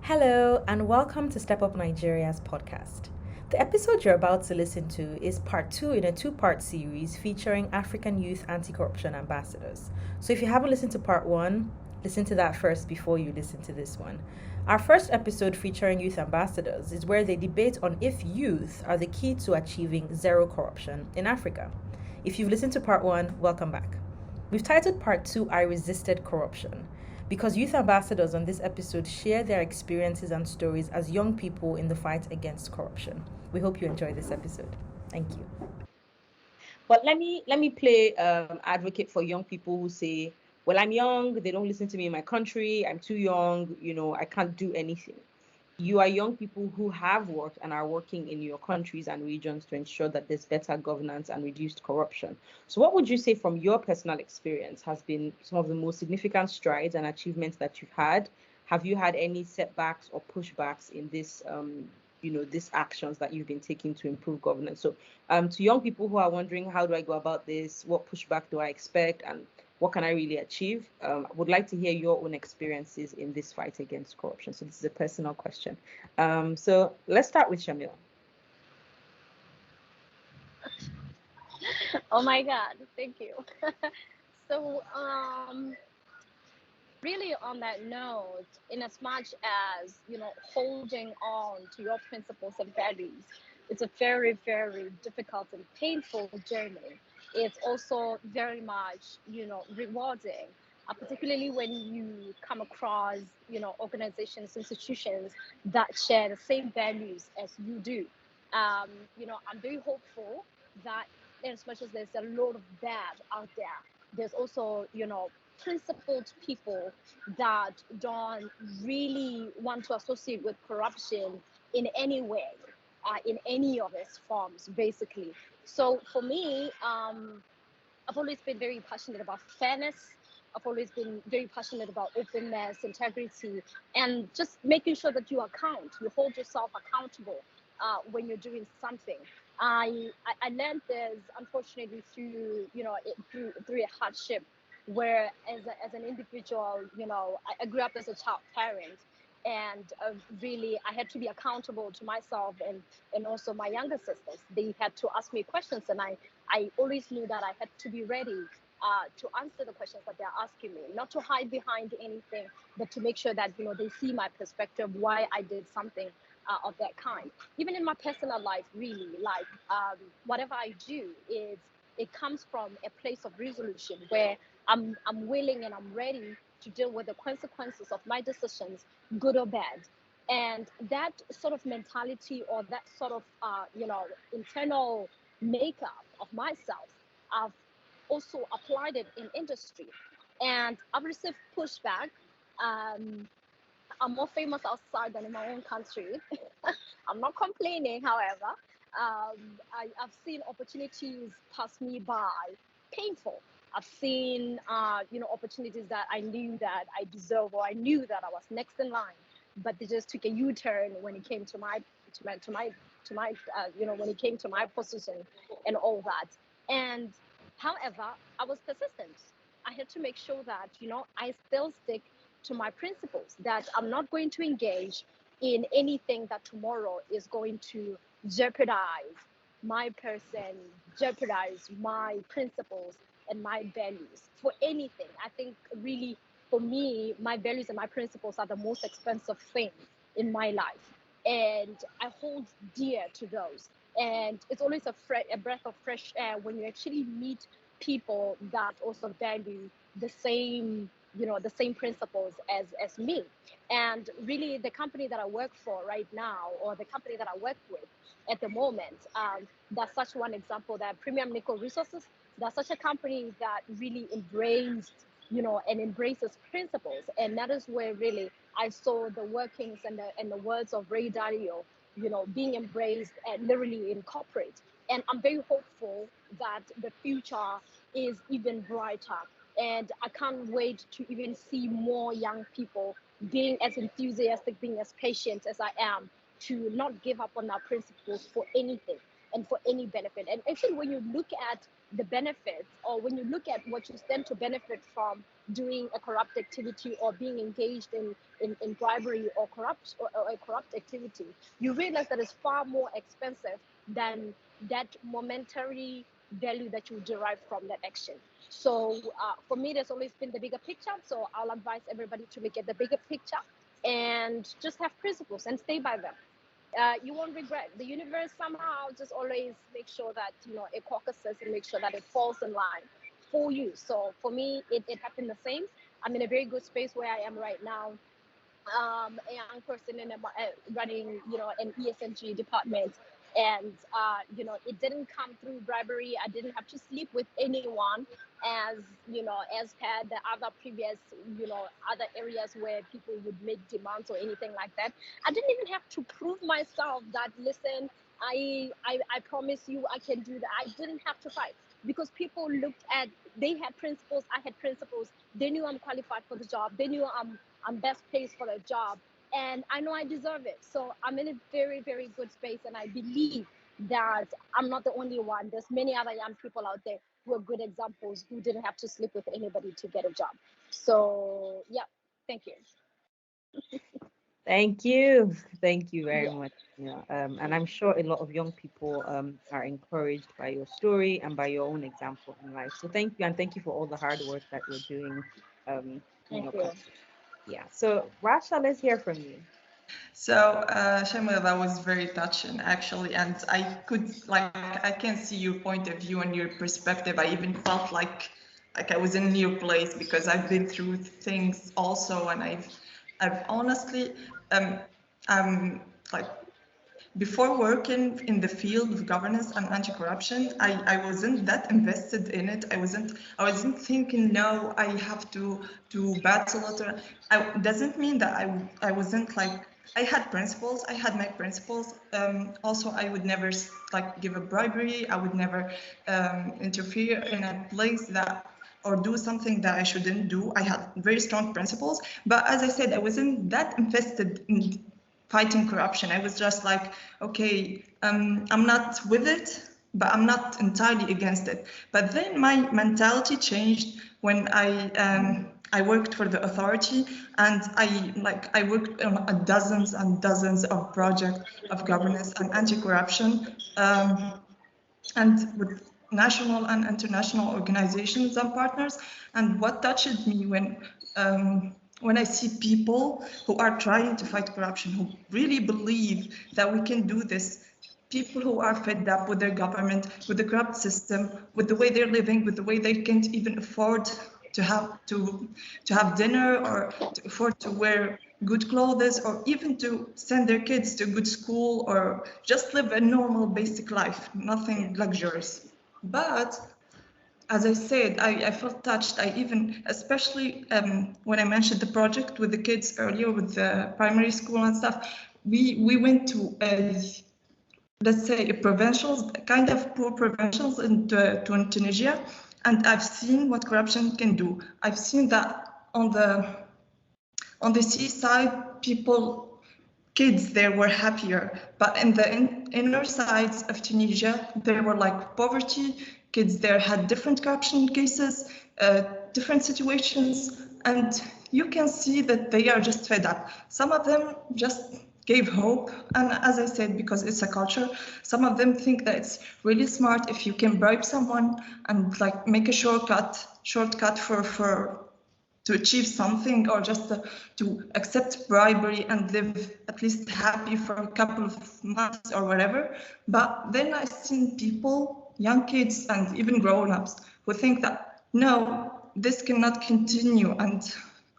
Hello, and welcome to Step Up Nigeria's podcast. The episode you're about to listen to is part two in a two-part series featuring African youth anti corruption ambassadors. So if you haven't listened to part one, listen to that first before you listen to this one. Our first episode featuring youth ambassadors is where they debate on if youth are the key to achieving zero corruption in Africa. If you've listened to part one, welcome back. We've titled part two I Resisted Corruption because youth ambassadors on this episode share their experiences and stories as young people in the fight against corruption. We hope you enjoy this episode. Thank you. But let me play advocate for young people who say, "Well, I'm young. They don't listen to me in my country. I'm too young. I can't do anything." You are young people who have worked and are working in your countries and regions to ensure that there's better governance and reduced corruption. So, what would you say from your personal experience has been some of the most significant strides and achievements that you've had? Have you had any setbacks or pushbacks in these actions that you've been taking to improve governance? So, to young people who are wondering, how do I go about this? What pushback do I expect? And what can I really achieve? I would like to hear your own experiences in this fight against corruption. So this is a personal question. So let's start with Shamil. Oh my God, thank you. So, really on that note, in as much as, holding on to your principles and values, it's a very, very difficult and painful journey. It's also very much, rewarding, particularly when you come across, organizations, institutions that share the same values as you do. Um, I'm very hopeful that as much as there's a lot of bad out there, there's also, principled people that don't really want to associate with corruption in any way, in any of its forms, basically. So for me, I've always been very passionate about fairness. I've always been very passionate about openness, integrity, and just making sure that you hold yourself accountable when you're doing something. I learned this unfortunately through a hardship where as an individual, I grew up as a child parent, and really I had to be accountable to myself and also my younger sisters. They had to ask me questions, and I always knew that I had to be ready to answer the questions that they're asking me, not to hide behind anything, but to make sure that they see my perspective, why I did something of that kind. Even in my personal life, really, like whatever I do is it comes from a place of resolution where I'm willing and I'm ready to deal with the consequences of my decisions, good or bad. And that sort of mentality or that sort of internal makeup of myself, I've also applied it in industry, and I've received pushback. Um, I'm more famous outside than in my own country. I'm not complaining, however. I've seen opportunities pass me by, painful. I've seen, opportunities that I knew that I deserve, or I knew that I was next in line, but they just took a U-turn when it came to when it came to my position and all that. And however, I was persistent. I had to make sure that I still stick to my principles, that I'm not going to engage in anything that tomorrow is going to jeopardize my person, jeopardize my principles and my values for anything. I think really for me, my values and my principles are the most expensive thing in my life. And I hold dear to those. And it's always a breath of fresh air when you actually meet people that also value the same principles as me. And really, the company that I work for right now, or the company that I work with at the moment, that's such one example. That Premium Nickel Resources, that's such a company that really and embraces principles. And that is where really I saw the workings and the words of Ray Dalio, being embraced and literally incorporate. And I'm very hopeful that the future is even brighter. And I can't wait to even see more young people being as enthusiastic, being as patient as I am, to not give up on our principles for anything. and for any benefit. And actually, when you look at the benefits, or when you look at what you stand to benefit from doing a corrupt activity or being engaged in bribery or a corrupt activity, you realize that it's far more expensive than that momentary value that you derive from that action. So for me, there's always been the bigger picture. So I'll advise everybody to look at the bigger picture and just have principles and stay by them. You won't regret. The universe somehow just always makes sure that, you know, it caucuses and makes sure that it falls in line for you. So for me, it happened the same. I'm in a very good space where I am right now. A young person in running, you know, an ESNG department, and you know, it didn't come through bribery. I didn't have to sleep with anyone, as you know, as per the other previous, you know, other areas where people would make demands or anything like that. I didn't even have to prove myself that, listen, I promise you I can do that. I didn't have to fight, because people looked at, they had principles, I had principles. They knew I'm qualified for the job. They knew I'm best placed for the job, and I know I deserve it. So I'm in a very, very good space, and I believe that I'm not the only one. There's many other young people out there who are good examples, who didn't have to sleep with anybody to get a job. So yeah, thank you. Thank you. Thank you very Yeah. much. Yeah, and I'm sure a lot of young people are encouraged by your story and by your own example in life. So thank you, and thank you for all the hard work that you're doing in Thank your you. country. Yeah. So Rasha, let's hear from you. So, Shamil, that was very touching, actually, and I can see your point of view and your perspective. I even felt like I was in your place, because I've been through things also, and I've honestly, like, before working in the field of governance and anti-corruption, I wasn't that invested in it. I wasn't thinking, no, I have to battle it. Doesn't mean that I wasn't like, I had principles. I had my principles. Also, I would never like give a bribery. I would never interfere in a place that, or do something that I shouldn't do. I had very strong principles. But as I said, I wasn't that invested in fighting corruption. I was just like, okay, I'm not with it, but I'm not entirely against it. But then my mentality changed when I worked for the authority, and I worked on dozens and dozens of projects of governance and anti-corruption, and with national and international organizations and partners. And what touched me when I see people who are trying to fight corruption, who really believe that we can do this, people who are fed up with their government, with the corrupt system, with the way they're living, with the way they can't even afford to have dinner, or to afford to wear good clothes, or even to send their kids to good school, or just live a normal basic life, nothing luxurious. But as I said, I felt touched. I even, especially when I mentioned the project with the kids earlier, with the primary school and stuff, we went to let's say provincials, kind of poor provincials to Tunisia, and I've seen what corruption can do. I've seen that on the seaside, kids there were happier, but in the inner sides of Tunisia, there were like poverty. Kids there had different corruption cases, different situations, and you can see that they are just fed up. Some of them just gave hope, and as I said, because it's a culture, some of them think that it's really smart if you can bribe someone and like make a shortcut for to achieve something, or just to accept bribery and live at least happy for a couple of months or whatever. But then I've seen people, young kids and even grown-ups, who think that, no, this cannot continue. And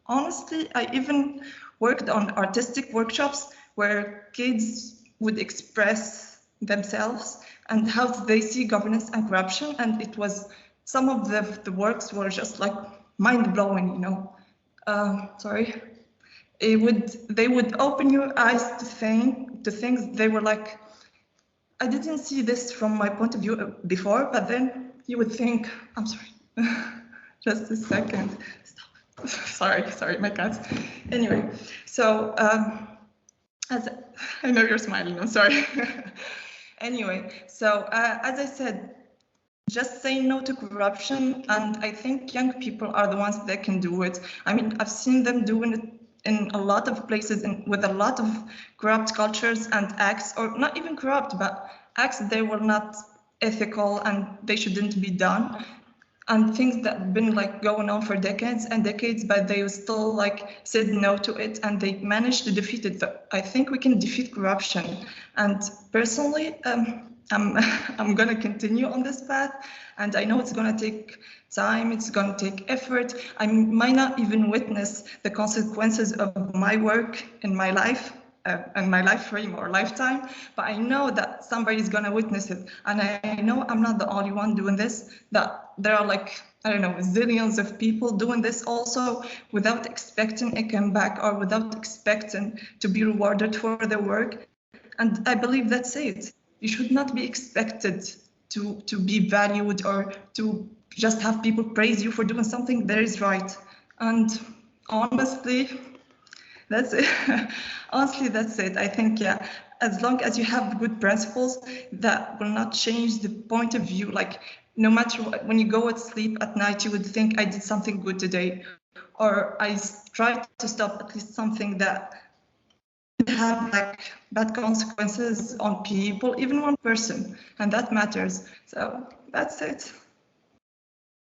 honestly, I even worked on artistic workshops where kids would express themselves and how they see governance and corruption. And it was, some of the works were just like mind-blowing, you know. Sorry. They would open your eyes to things. They were like, I didn't see this from my point of view before, but then you would think, I'm sorry, just a second. Stop. Sorry, my cats. Anyway, so as I know you're smiling, I'm sorry. Anyway, so as I said, just say no to corruption, and I think young people are the ones that can do it. I mean, I've seen them doing it in a lot of places with a lot of corrupt cultures and acts, or not even corrupt, but acts they were not ethical and they shouldn't be done. And things that have been like going on for decades and decades, but they still like said no to it and they managed to defeat it. So I think we can defeat corruption. And personally, I'm gonna continue on this path, and I know it's gonna take time, it's gonna take effort. I might not even witness the consequences of my work in my life and my life frame or lifetime, but I know that somebody's gonna witness it, and I know I'm not the only one doing this, that there are like, I don't know, zillions of people doing this also without expecting a comeback or without expecting to be rewarded for their work. And I believe that's it. You should not be expected to be valued or to just have people praise you for doing something that is right. And honestly, that's it. Honestly, that's it. I think, yeah, as long as you have good principles, that will not change the point of view. Like, no matter what, when you go to sleep at night, you would think I did something good today, or I tried to stop at least something that have like bad consequences on people, even one person, and that matters. So that's it.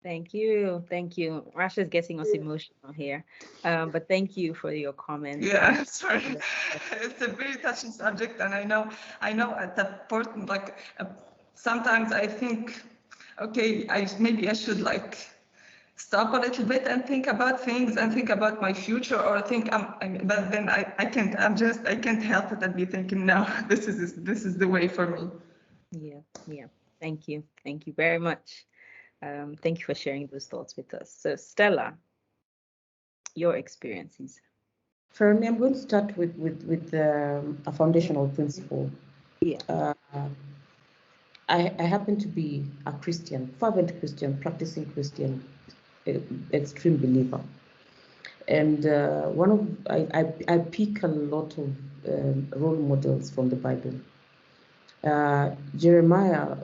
Thank you. Rasha is getting us emotional here, but thank you for your comments. Yeah, sorry. It's a very touching subject, and I know at that point, like sometimes I think, okay, maybe I should like stop a little bit and think about things and think about my future, or think but then I can't. I can't help it and be thinking, no, this is the way for me. Yeah. Thank you very much. Thank you for sharing those thoughts with us. So Stella, your experiences. For me, I'm going to start with a foundational principle. Yeah. I happen to be a Christian, fervent Christian, practicing Christian, extreme believer, and I pick a lot of role models from the Bible. Jeremiah,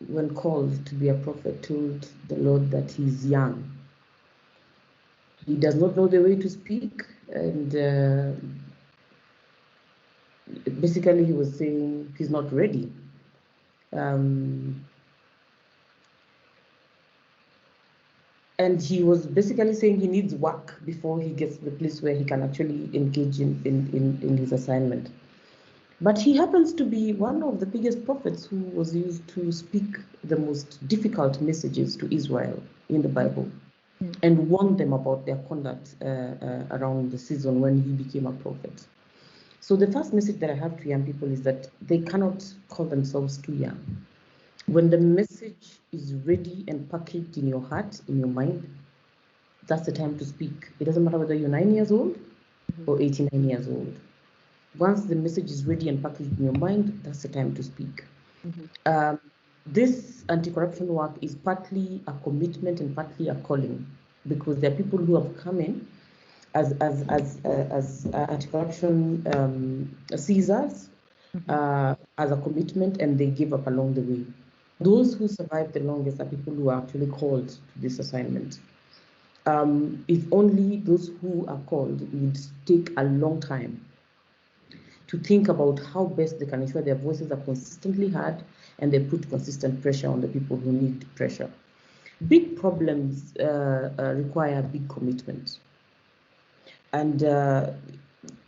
when called to be a prophet, told the Lord that he's young. He does not know the way to speak, and basically he was saying he's not ready. And he was basically saying he needs work before he gets to the place where he can actually engage in his assignment. But he happens to be one of the biggest prophets who was used to speak the most difficult messages to Israel in the Bible, and warn them about their conduct around the season when he became a prophet. So the first message that I have to young people is that they cannot call themselves too young. When the message is ready and packaged in your heart, in your mind, that's the time to speak. It doesn't matter whether you're 9 years old or 89 years old. Once the message is ready and packaged in your mind, that's the time to speak. This anti-corruption work is partly a commitment and partly a calling, because there are people who have come in as anti-corruption Caesars as a commitment, and they give up along the way. Those who survive the longest are people who are actually called to this assignment. If only those who are called would take a long time to think about how best they can ensure their voices are consistently heard, and they put consistent pressure on the people who need pressure. Big problems require big commitment. And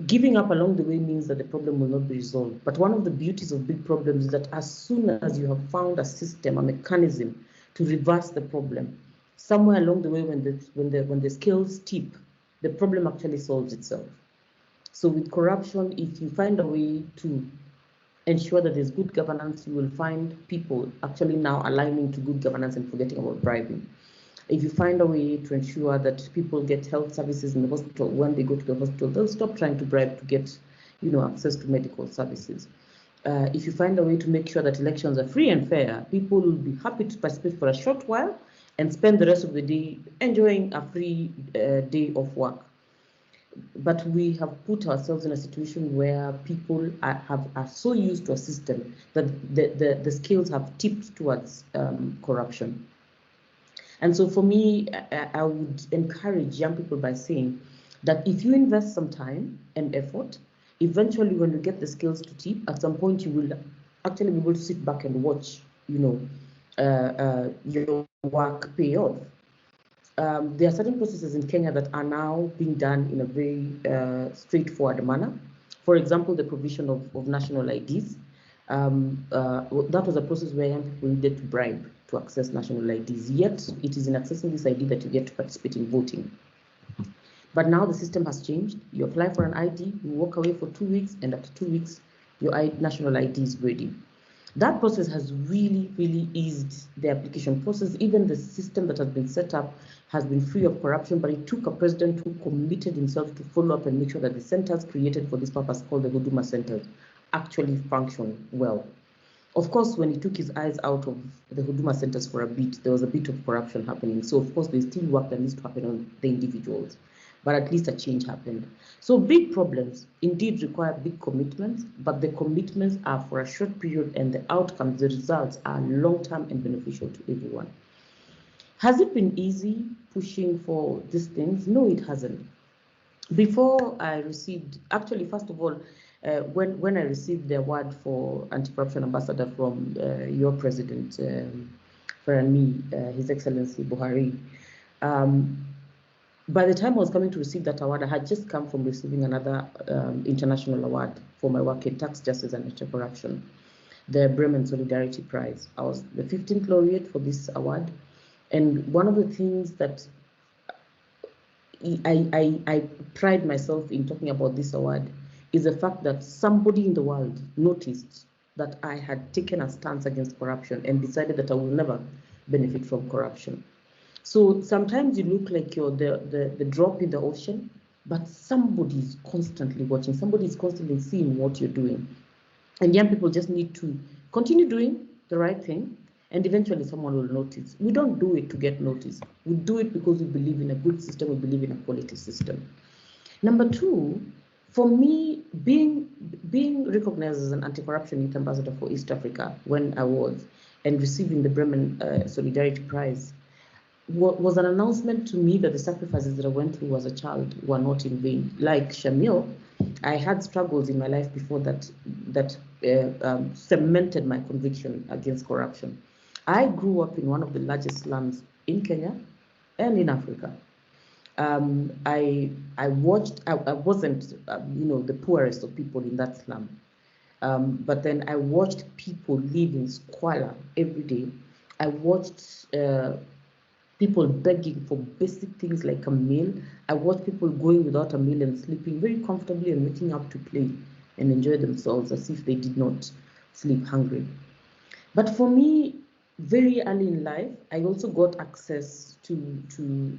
giving up along the way means that the problem will not be resolved. But one of the beauties of big problems is that as soon as you have found a system, a mechanism to reverse the problem, somewhere along the way when the scales tip, the problem actually solves itself. So with corruption, if you find a way to ensure that there's good governance, you will find people actually now aligning to good governance and forgetting about bribing. If you find a way to ensure that people get health services in the hospital, when they go to the hospital, they'll stop trying to bribe to get, access to medical services. If you find a way to make sure that elections are free and fair, people will be happy to participate for a short while and spend the rest of the day enjoying a free day of work. but we have put ourselves in a situation where people are so used to a system that the scales have tipped towards corruption. And so for me, I would encourage young people by saying that if you invest some time and effort, eventually when you get the skills to tip, at some point you will actually be able to sit back and watch, your work pay off. There are certain processes in Kenya that are now being done in a very straightforward manner. For example, the provision of national IDs. That was a process where young people needed to bribe to access national IDs, yet it is in accessing this ID that you get to participate in voting. But now the system has changed. You apply for an ID, you walk away for 2 weeks, and after 2 weeks, your national ID is ready. That process has really, really eased the application process. Even the system that has been set up has been free of corruption, but it took a president who committed himself to follow up and make sure that the centers created for this purpose, called the Huduma Centers, actually function well. Of course, when he took his eyes out of the Huduma Centers for a bit, there was a bit of corruption happening. So of course, there's still work that needs to happen on the individuals, but at least a change happened. So big problems indeed require big commitments, but the commitments are for a short period, and the outcomes, the results are long-term and beneficial to everyone. Has it been easy pushing for these things? No, it hasn't. Before I received, actually, first of all, when I received the award for anti-corruption ambassador from your president, His Excellency Buhari, by the time I was coming to receive that award, I had just come from receiving another international award for my work in tax justice and anti-corruption, the Bremen Solidarity Prize. I was the 15th laureate for this award, and one of the things that I pride myself in talking about this award is the fact that somebody in the world noticed that I had taken a stance against corruption and decided that I will never benefit from corruption. So sometimes you look like you're the drop in the ocean, but somebody is constantly watching, somebody is constantly seeing what you're doing. And young people just need to continue doing the right thing, and eventually someone will notice. We don't do it to get noticed. We do it because we believe in a good system, we believe in a quality system. Number two, for me, being recognized as an anti-corruption youth ambassador for East Africa when I was, and receiving the Bremen Solidarity Prize, was an announcement to me that the sacrifices that I went through as a child were not in vain. Like Shamil, I had struggles in my life before that cemented my conviction against corruption. I grew up in one of the largest slums in Kenya and in Africa. I wasn't the poorest of people in that slum, but then I watched people live in squalor every day. I watched people begging for basic things like a meal. I watched people going without a meal and sleeping very comfortably and waking up to play and enjoy themselves as if they did not sleep hungry. But for me, very early in life, I also got access to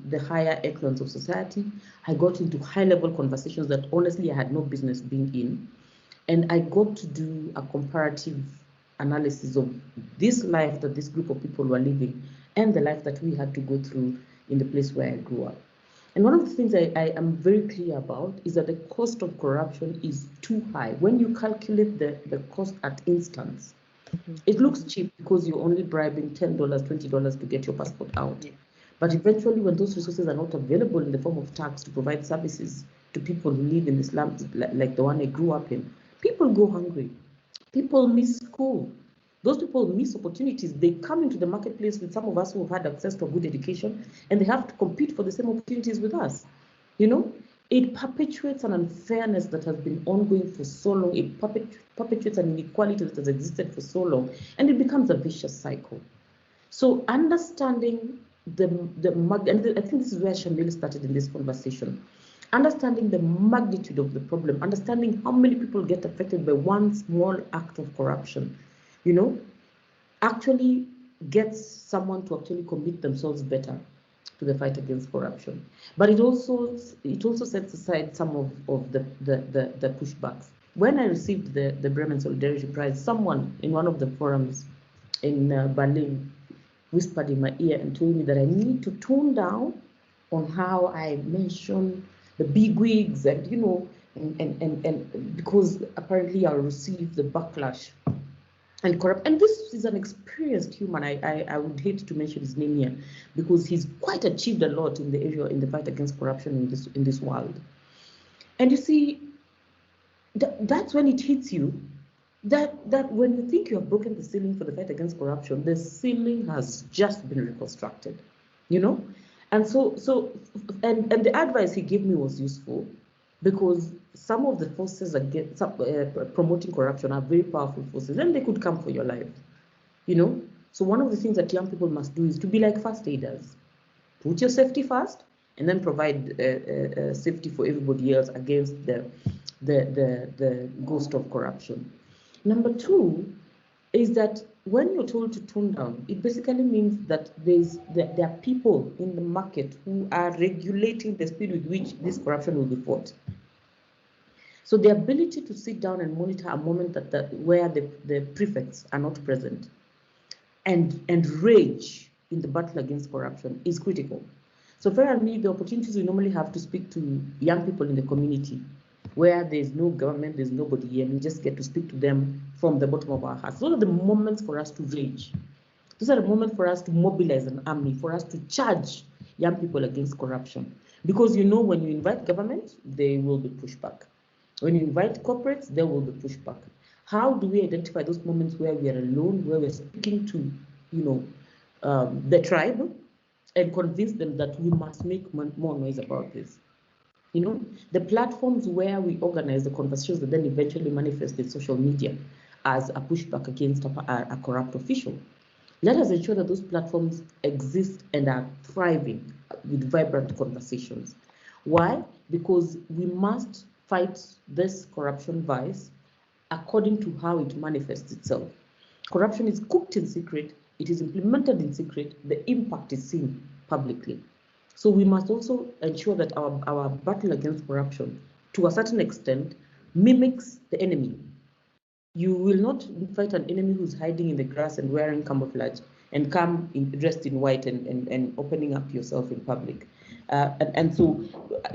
the higher echelons of society. I got into high-level conversations that honestly I had no business being in. And I got to do a comparative analysis of this life that this group of people were living and the life that we had to go through in the place where I grew up. And one of the things I am very clear about is that the cost of corruption is too high. When you calculate the cost at instance, it looks cheap because you're only bribing $10, $20 to get your passport out. Yeah. But eventually, when those resources are not available in the form of tax to provide services to people who live in the slums, like the one I grew up in, people go hungry. People miss school. Those people miss opportunities. They come into the marketplace with some of us who have had access to a good education, and they have to compete for the same opportunities with us. It perpetuates an unfairness that has been ongoing for so long. It perpetuates an inequality that has existed for so long, and it becomes a vicious cycle. So understanding and I think this is where Shamil started in this conversation, understanding the magnitude of the problem, understanding how many people get affected by one small act of corruption, actually gets someone to actually commit themselves better to the fight against corruption. But it also sets aside some of the pushbacks. When I received the Bremen Solidarity Prize, someone in one of the forums in Berlin whispered in my ear and told me that I need to tone down on how I mention the bigwigs, and and because apparently I'll receive the backlash and corrupt. And this is an experienced human. I would hate to mention his name here because he's quite achieved a lot in the area, in the fight against corruption in this world. And you see, that's when it hits you that when you think you have broken the ceiling for the fight against corruption, the ceiling has just been reconstructed, And and the advice he gave me was useful, because some of the forces against promoting corruption are very powerful forces, and they could come for your life, So one of the things that young people must do is to be like first aiders. Put your safety first, and then provide safety for everybody else against the ghost of corruption. Number two is that when you're told to tone down, it basically means that there are people in the market who are regulating the speed with which this corruption will be fought. So the ability to sit down and monitor a moment where the prefects are not present and rage in the battle against corruption is critical. So finally, the opportunities we normally have to speak to young people in the community, where there's no government, there's nobody here, and we just get to speak to them from the bottom of our hearts. Those are the moments for us to rage. Those are the moments for us to mobilize an army, for us to charge young people against corruption. Because when you invite government, they will be pushed back. When you invite corporates, there will be pushback. How do we identify those moments where we are alone, where we're speaking to, the tribe, and convince them that we must make more noise about this? The platforms where we organize the conversations that then eventually manifest in social media as a pushback against a corrupt official. Let us ensure that those platforms exist and are thriving with vibrant conversations. Why? Because we must fight this corruption vice according to how it manifests itself. Corruption is cooked in secret, it is implemented in secret, the impact is seen publicly. So we must also ensure that our battle against corruption, to a certain extent, mimics the enemy. You will not fight an enemy who's hiding in the grass and wearing camouflage and come dressed in white and opening up yourself in public. And so,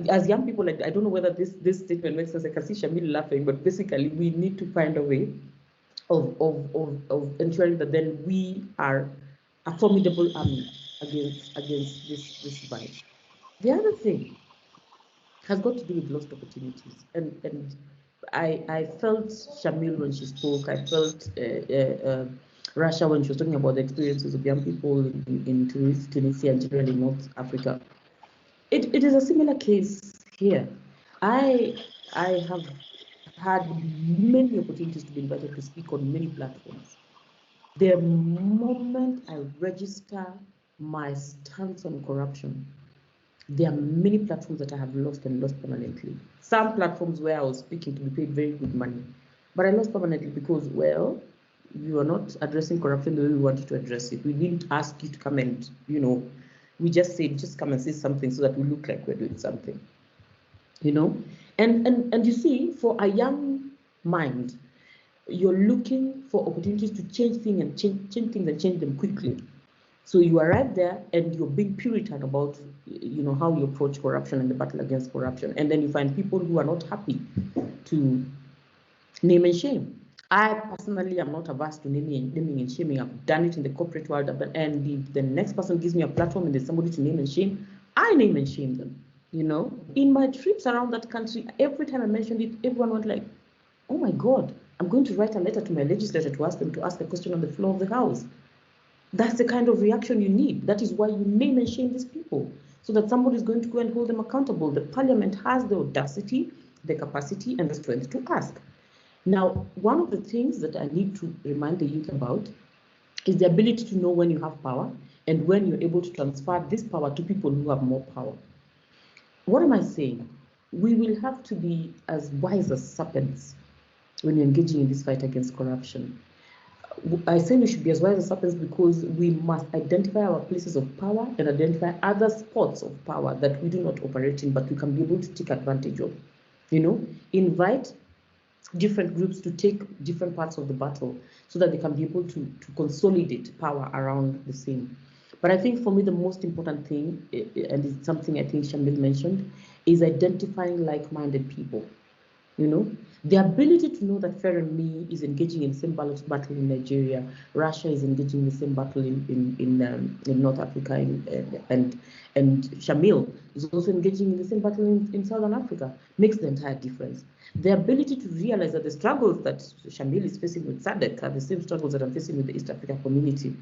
as young people, I don't know whether this statement makes sense. I can see Shamil laughing, but basically, we need to find a way of ensuring that then we are a formidable army against this vice. The other thing has got to do with lost opportunities, and I felt Shamil when she spoke. I felt Russia when she was talking about the experiences of young people in Tunisia and generally North Africa. It is a similar case here. I have had many opportunities to be invited to speak on many platforms. The moment I register my stance on corruption, there are many platforms that I have lost and lost permanently. Some platforms where I was speaking to be paid very good money, but I lost permanently because, well, you are not addressing corruption the way we wanted to address it. We didn't ask you to come and, we just said, just come and say something so that we look like we're doing something, And you see, for a young mind, you're looking for opportunities to change things and change them quickly. So you arrive there and you're being Puritan about, how you approach corruption and the battle against corruption. And then you find people who are not happy to name and shame. I personally am not averse to naming and shaming. I've done it in the corporate world. And if the next person gives me a platform and there's somebody to name and shame, I name and shame them. In my trips around that country, every time I mentioned it, everyone was like, oh my God, I'm going to write a letter to my legislator to ask them to ask a question on the floor of the House. That's the kind of reaction you need. That is why you name and shame these people, so that somebody is going to go and hold them accountable. The parliament has the audacity, the capacity, and the strength to ask. Now, one of the things that I need to remind the youth about is the ability to know when you have power and when you're able to transfer this power to people who have more power. What am I saying? We will have to be as wise as serpents when you're engaging in this fight against corruption. I say we should be as wise as serpents because we must identify our places of power and identify other spots of power that we do not operate in, but we can be able to take advantage of. Invite different groups to take different parts of the battle so that they can be able to consolidate power around the same. But I think for me, the most important thing, and it's something I think Shamil mentioned, is identifying like-minded people. The ability to know that Feremi is engaging in the same battle in Nigeria, Russia is engaging in the same battle in North Africa, and Shamil is also engaging in the same battle in Southern Africa, makes the entire difference. The ability to realize that the struggles that Shamil is facing with SADC are the same struggles that I'm facing with the East African community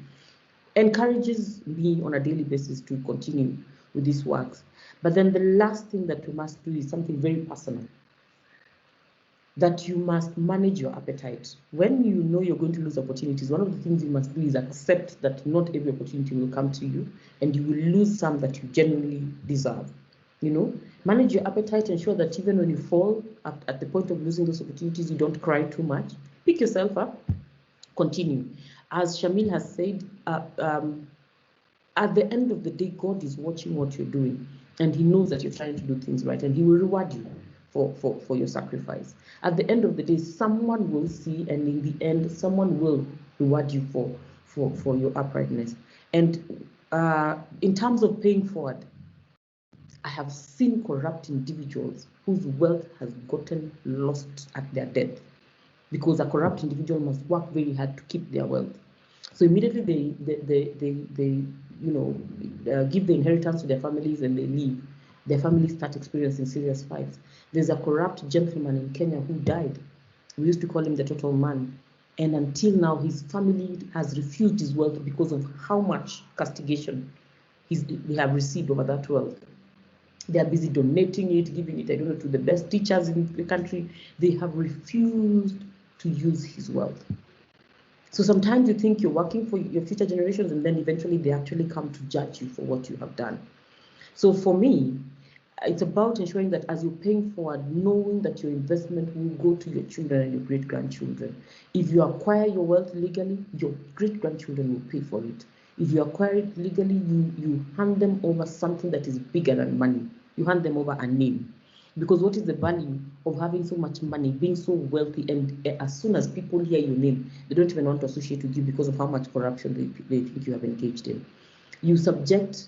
encourages me on a daily basis to continue with these works. But then the last thing that we must do is something very personal, that you must manage your appetite. When you know you're going to lose opportunities, one of the things you must do is accept that not every opportunity will come to you, and you will lose some that you genuinely deserve. Manage your appetite, ensure that even when you fall at the point of losing those opportunities, you don't cry too much. Pick yourself up, continue. As Shamil has said, at the end of the day, God is watching what you're doing, and he knows that you're trying to do things right, and he will reward you for your sacrifice. At the end of the day, someone will see, and in the end, someone will reward you for your uprightness. And in terms of paying forward, I have seen corrupt individuals whose wealth has gotten lost at their death, because a corrupt individual must work very hard to keep their wealth. So immediately they give the inheritance to their families and they leave. Their families start experiencing serious fights. There's a corrupt gentleman in Kenya who died. We used to call him the total man. And until now, his family has refused his wealth because of how much castigation they have received over that wealth. They are busy donating it, giving it, to the best teachers in the country. They have refused to use his wealth. So sometimes you think you're working for your future generations, and then eventually they actually come to judge you for what you have done. So for me, it's about ensuring that as you're paying forward, knowing that your investment will go to your children and your great-grandchildren. If you acquire your wealth legally, your great-grandchildren will pay for it. If you acquire it legally, you hand them over something that is bigger than money. You hand them over a name. Because what is the value of having so much money, being so wealthy, and as soon as people hear your name, they don't even want to associate with you because of how much corruption they think you have engaged in. You subject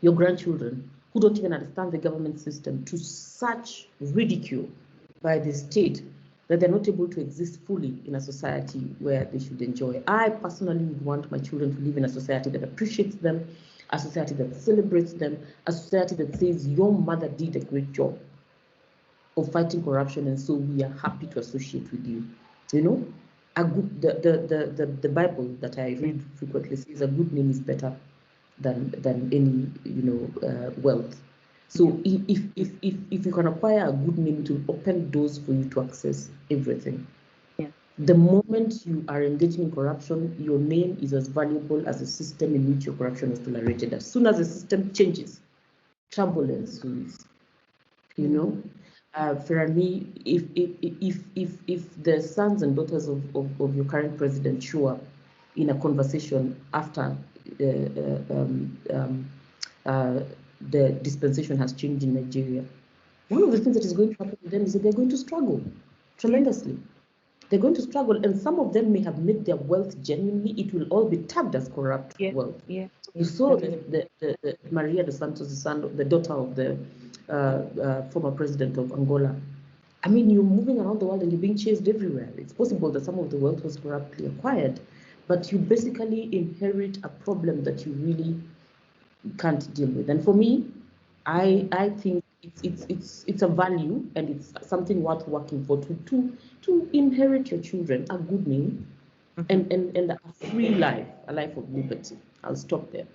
your grandchildren, who don't even understand the government system, to such ridicule by the state that they're not able to exist fully in a society where they should enjoy. I personally would want my children to live in a society that appreciates them, a society that celebrates them, a society that says your mother did a great job of fighting corruption, and so we are happy to associate with you. A good the Bible that I read frequently says a good name is better than any wealth. So if you can acquire a good name, it will open doors for you to access everything. Yeah. The moment you are engaging in corruption, your name is as valuable as the system in which your corruption is tolerated. As soon as the system changes, trouble ensues. Ferami, if the sons and daughters of your current president show up in a conversation after the dispensation has changed in Nigeria, one of the things that is going to happen to them is that they're going to struggle tremendously. They're going to struggle, and some of them may have made their wealth genuinely. It will all be tagged as corrupt wealth. Yeah. You saw the Maria dos Santos, the daughter of the former president of Angola. I mean, you're moving around the world and you're being chased everywhere. It's possible that some of the wealth was corruptly acquired, but you basically inherit a problem that you really can't deal with. And for me, I think it's a value, and it's something worth working for to inherit your children a good name and a free life, a life of liberty. I'll stop there.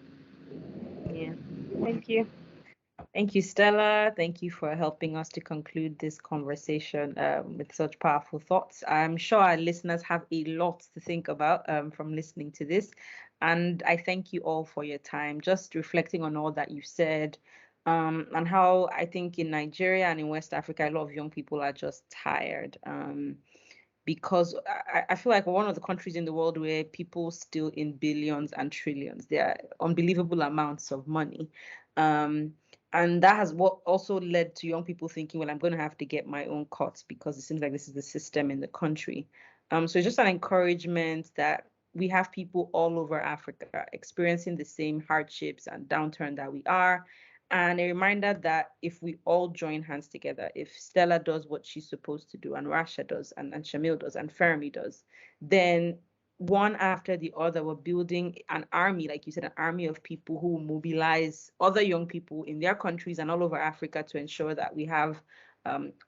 Yeah. Thank you. Thank you, Stella. Thank you for helping us to conclude this conversation with such powerful thoughts. I'm sure our listeners have a lot to think about from listening to this. And I thank you all for your time, just reflecting on all that you've said, and how I think in Nigeria and in West Africa, a lot of young people are just tired. Because I feel like we're one of the countries in the world where people steal in billions and trillions. There are unbelievable amounts of money. And that has what also led to young people thinking, well, I'm going to have to get my own cuts because it seems like this is the system in the country. So it's just an encouragement that we have people all over Africa experiencing the same hardships and downturn that we are. And a reminder that if we all join hands together, if Stella does what she's supposed to do, and Rasha does, and Shamil does, and Fermi does, then one after the other, we're building an army, like you said, an army of people who will mobilize other young people in their countries and all over Africa to ensure that we have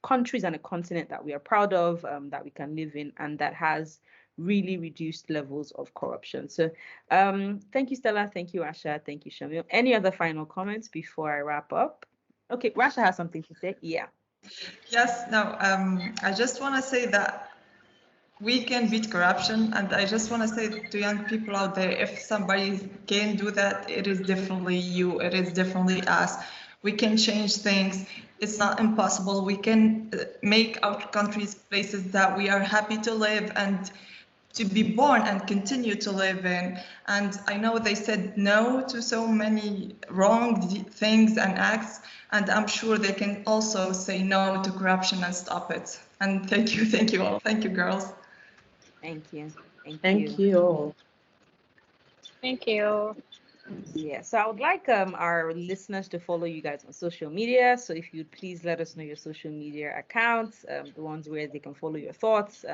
countries and a continent that we are proud of, that we can live in, and that has really reduced levels of corruption. So thank you, Stella. Thank you, Rasha. Thank you, Shamil. Any other final comments before I wrap up? Okay, Rasha has something to say. Yeah. Yes, no, I just want to say that we can beat corruption, and I just want to say to young people out there, if somebody can do that, it is definitely you, it is definitely us. We can change things. It's not impossible. We can make our countries places that we are happy to live and to be born and continue to live in. And I know they said no to so many wrong things and acts, and I'm sure they can also say no to corruption and stop it. And thank you all. Thank you, girls. Thank you. Thank you all. Thank you. Yeah, so I would like our listeners to follow you guys on social media. So if you'd please let us know your social media accounts, the ones where they can follow your thoughts,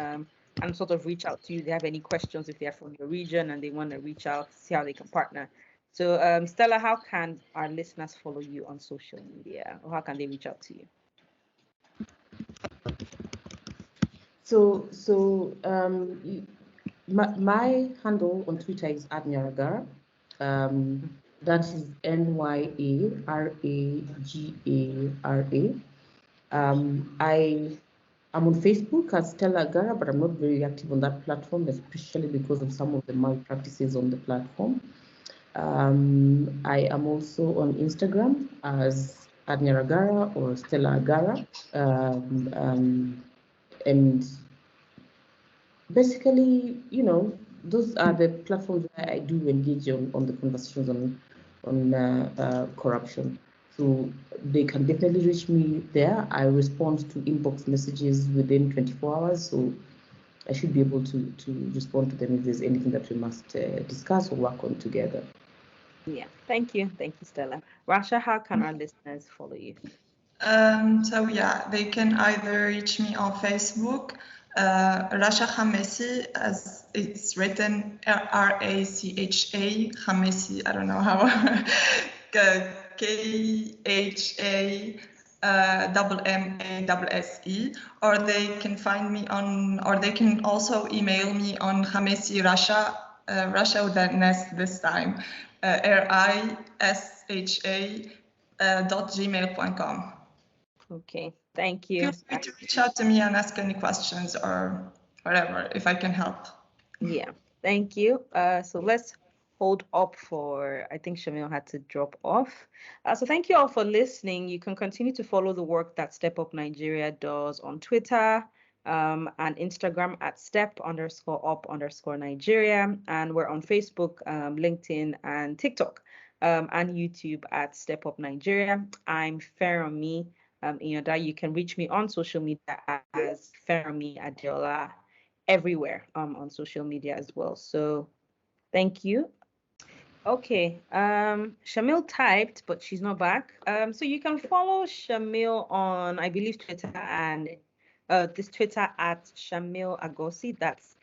and sort of reach out to you if they have any questions, if they're from your region and they want to reach out, see how they can partner. So Stella, how can our listeners follow you on social media, or how can they reach out to you? My handle on Twitter is @Nyaragara. That is NYARAGARA. I'm on Facebook as Stella Agara, but I'm not very active on that platform, especially because of some of the malpractices on the platform. I am also on Instagram as @Nyaragara or Stella Agara. And basically, those are the platforms where I do engage on the conversations on corruption. So they can definitely reach me there. I respond to inbox messages within 24 hours, so I should be able to respond to them if there's anything that we must discuss or work on together. Yeah, thank you, Stella. Rasha, how can our listeners follow you? So yeah, they can either reach me on Facebook, Rasha Khamesi, as it's written RACHA Khamesi. I don't know how. KHA or they can find me on, or they can also email me on Khamesi Rasha, Rasha with an S this time, RISHA.gmail.com. Okay, thank you. Feel free to reach out to me and ask any questions or whatever, if I can help. Yeah, thank you. So let's hold up for, I think Shamil had to drop off. So thank you all for listening. You can continue to follow the work that Step Up Nigeria does on Twitter and Instagram at step_up_Nigeria. And we're on Facebook, LinkedIn, and TikTok, and YouTube at Step Up Nigeria. I'm Feromi Iyoda. You can reach me on social media as Feromi Adeola everywhere on social media as well. So thank you. Okay, Shamil typed, but she's not back. So you can follow Shamil on, I believe, Twitter and this Twitter at Shamil Agosi. That's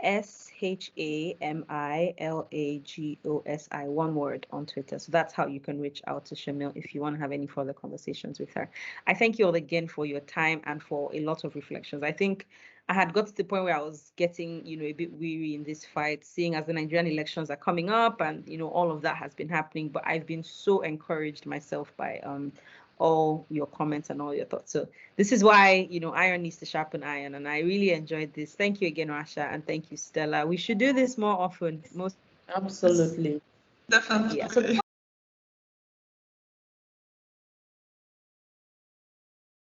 SHAMILAGOSI, one word on Twitter. So that's how you can reach out to Shamil if you want to have any further conversations with her. I thank you all again for your time and for a lot of reflections. I think I had got to the point where I was getting, a bit weary in this fight, seeing as the Nigerian elections are coming up and, all of that has been happening. But I've been so encouraged myself by all your comments and all your thoughts. So this is why, iron needs to sharpen iron. And I really enjoyed this. Thank you again, Rasha. And thank you, Stella. We should do this more often. Absolutely. Definitely. Yeah. So